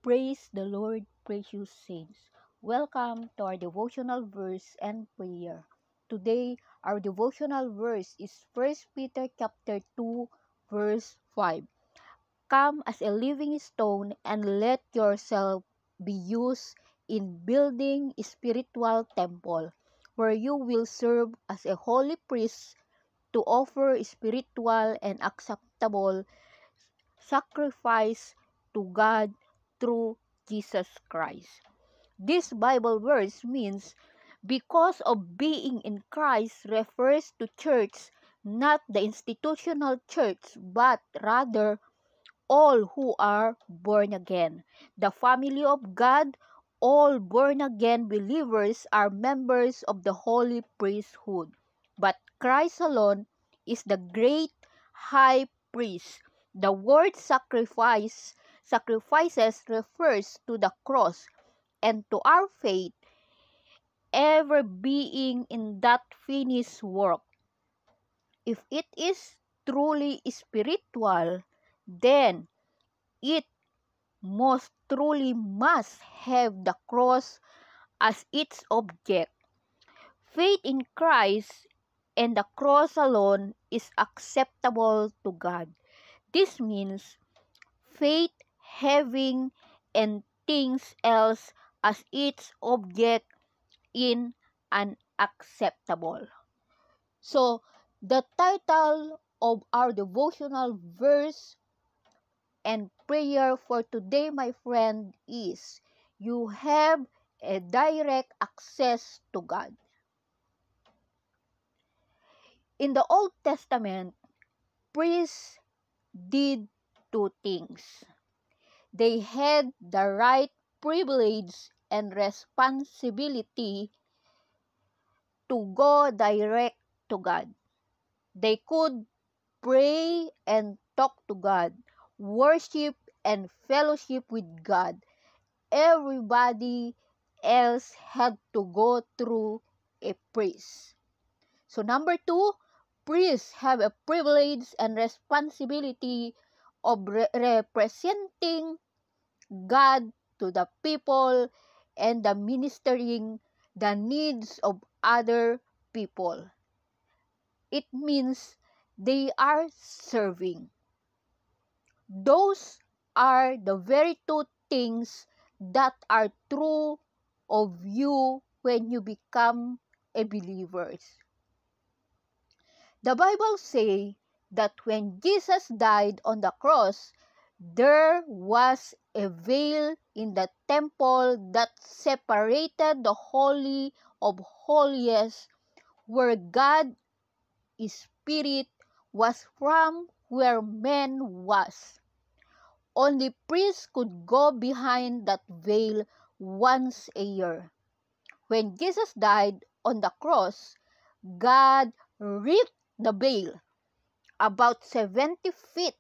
Praise the Lord, precious saints. Welcome to our devotional verse and prayer. Today, our devotional verse is 1 Peter chapter 2, verse 5. Come as a living stone and let yourself be used in building a spiritual temple where you will serve as a holy priest to offer spiritual and acceptable sacrifice to God through Jesus Christ. This Bible verse means because of being in Christ refers to church, not the institutional church, but rather all who are born again. The family of God, all born again believers are members of the holy priesthood. But Christ alone is the great high priest. The word sacrifices refers to the cross and to our faith ever being in that finished work. If it is truly spiritual, then it most truly must have the cross as its object. Faith in Christ and the cross alone is acceptable to God. This means faith having and things else as its object in unacceptable. So, the title of our devotional verse and prayer for today, my friend, is you have a direct access to God. In the Old Testament, priests did two things. They had the right privilege and responsibility to go direct to God. They could pray and talk to God, worship and fellowship with God. Everybody else had to go through a priest. So number 2, priests have a privilege and responsibility of representing God to the people and the ministering the needs of other people. It means they are serving. Those are the very two things that are true of you when you become a believer. The Bible says that when Jesus died on the cross, there was a veil in the temple that separated the Holy of Holies, where God Spirit was, from where man was. Only priests could go behind that veil once a year. When Jesus died on the cross, God ripped the veil about 70 feet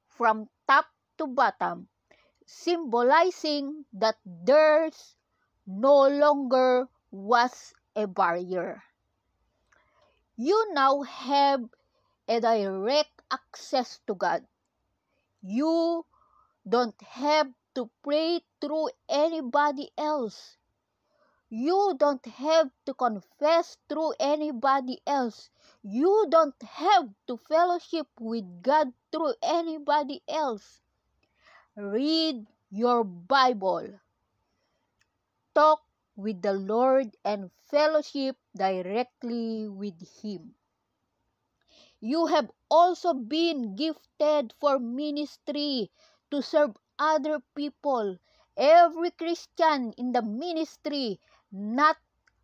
from top to bottom, symbolizing that there's no longer was a barrier. You now have a direct access to God. You don't have to pray through anybody else. You don't have to confess through anybody else. You don't have to fellowship with God through anybody else. Read your Bible. Talk with the Lord and fellowship directly with Him. You have also been gifted for ministry to serve other people. Every Christian in the ministry, not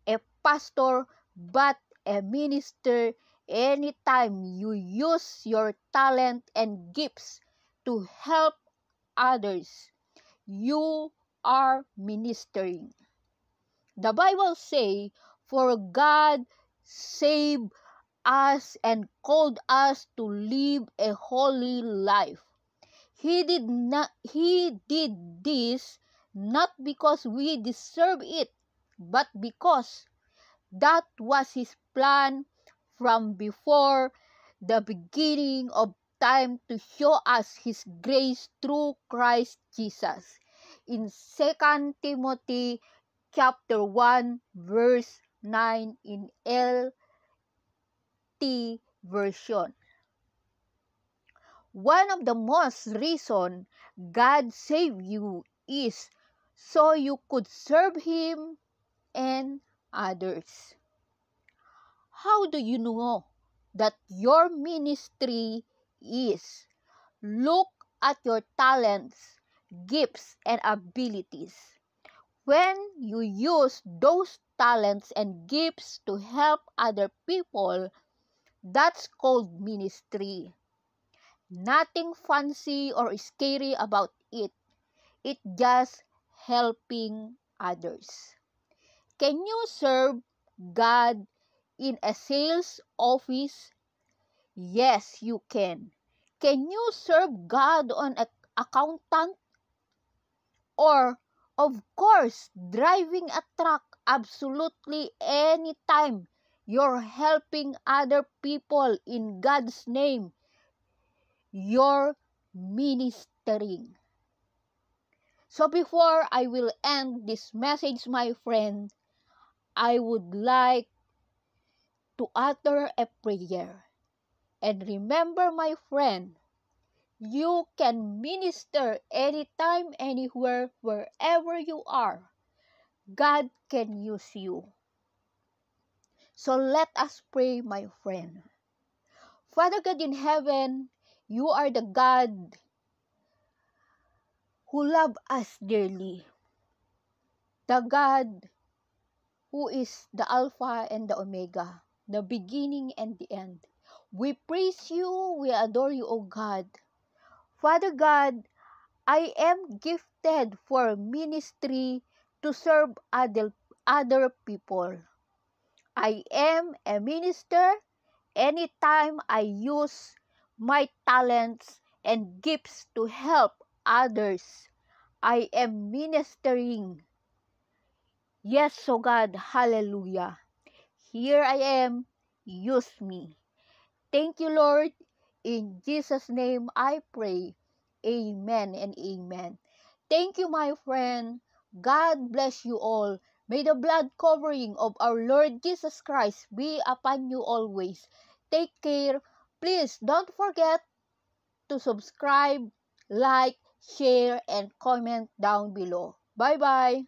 a pastor, but a minister. Anytime you use your talent and gifts to help others, you are ministering. The Bible says, for God saved us and called us to live a holy life. He did this not because we deserve it, but because that was His plan from before the beginning of time to show us His grace through Christ Jesus. in 2 Timothy chapter 1 verse 9 in LT version. One of the most reason God saved you is so you could serve Him and others. How do you know that your ministry is? Look at your talents, gifts, and abilities. When you use those talents and gifts to help other people, that's called ministry. Nothing fancy or scary about it. It's just helping others. Can you serve God in a sales office? Yes, you can. Can you serve God on an accountant? Or, of course, driving a truck? Absolutely anytime you're helping other people in God's name, you're ministering. So before I will end this message, my friend, I would like to utter a prayer. And remember, my friend, you can minister anytime, anywhere, wherever you are. God can use you. So let us pray, my friend. Father God in heaven, you are the God who loves us dearly. The God who is the Alpha and the Omega, the beginning and the end. We praise you, we adore you, O God. Father God, I am gifted for ministry to serve other people. I am a minister anytime I use my talents and gifts to help others. I am ministering. Yes, so God, hallelujah. Here I am, use me. Thank you, Lord. In Jesus' name I pray. Amen and amen. Thank you, my friend. God bless you all. May the blood covering of our Lord Jesus Christ be upon you always. Take care. Please don't forget to subscribe, like, share, and comment down below. Bye-bye.